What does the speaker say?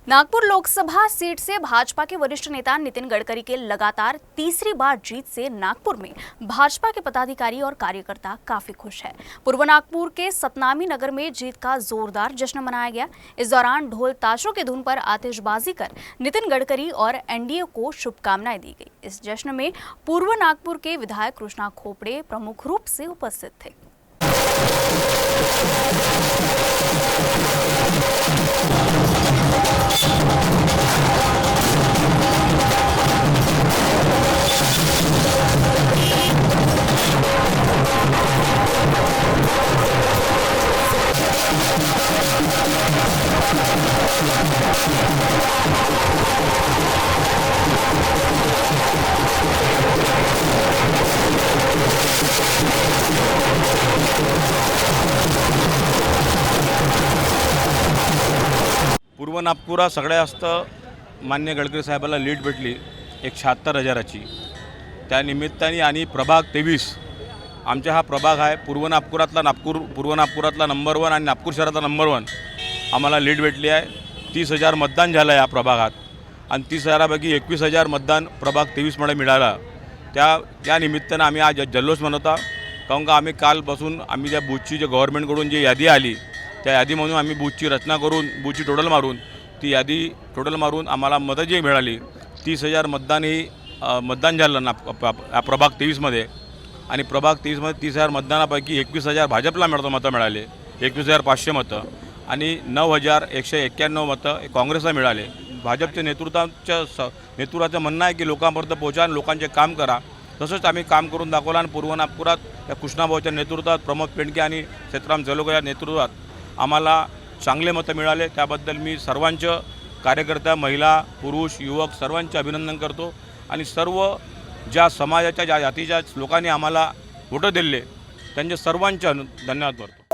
Nagpur Lok Sabha seat से भाजपा के वरिष्ठ नेता नितिन गडकरी के लगातार तीसरी बार जीत से नागपुर में भाजपा के पदाधिकारी और कार्यकर्ता काफी खुश है। पूर्व नागपुर के सतनामी नगर में जीत का जोरदार जश्न मनाया गया। इस दौरान ढोल ताशों की धुन पर आतिशबाजी कर नितिन गडकरी और एनडीए को शुभकामनाएं दी गई। इस जश्न में पूर्व नागपुर के विधायक कृष्णा खोपड़े प्रमुख रूप से उपस्थित थे। पूर्व नागपुरात सगळ्यात जास्त मान्य गडकरी साहेबाला लीड भेटली 176,000ची। त्या निमित्ताने आणि प्रभाग 23 आमचा हा प्रभाग आहे पूर्व नागपुरातला नंबर 1 आणि नागपूर शहरातला नंबर 1 आम्हाला लीड भेटली आहे। 30,000 मतदान झालं या प्रभागात आणि 30,000पैकी 21,000 मतदान प्रभाग 23 मध्ये मिळाला। त्या निमित्ताने आम्ही आज जल्लोष मनवता, कारण का आम्ही कालपासून आम्ही त्या बूथची जे गव्हर्नमेंटकडून जी यादी आली त्या यादीमधून आम्ही बूथची रचना करून बूथची टोटल मारून ती यादी टोटल मारून आम्हाला मतं जी मिळाली 30,000 मतदान झालं प्रभाग 23 मध्ये आणि प्रभाग 23 मध्ये 30,000 मतदानापैकी 21,000 भाजपला मतं मिळाले, 21,500 मतं आणि 9,191 मतं काँग्रेसला मिळाले। भाजपच्या नेतृत्वाचं म्हणणं आहे की लोकांपर्यंत पोहोचा आणि लोकांचे काम करा। तसंच आम्ही काम करून दाखवलं आणि पूर्व नागपुरात या कृष्णाभाऊच्या नेतृत्वात, प्रमोद पेंडके आणि सेतराम जलोकर या नेतृत्वात आम्हाला चांगले मतं मिळाले। त्याबद्दल मी सर्वांचं कार्यकर्त्या, महिला, पुरुष, युवक सर्वांचे अभिनंदन करतो आणि सर्व ज्या समाजाच्या ज्या जातीच्या लोकांनी आम्हाला वोट दिले त्यांचे सर्वांचे धन्यवाद करतो।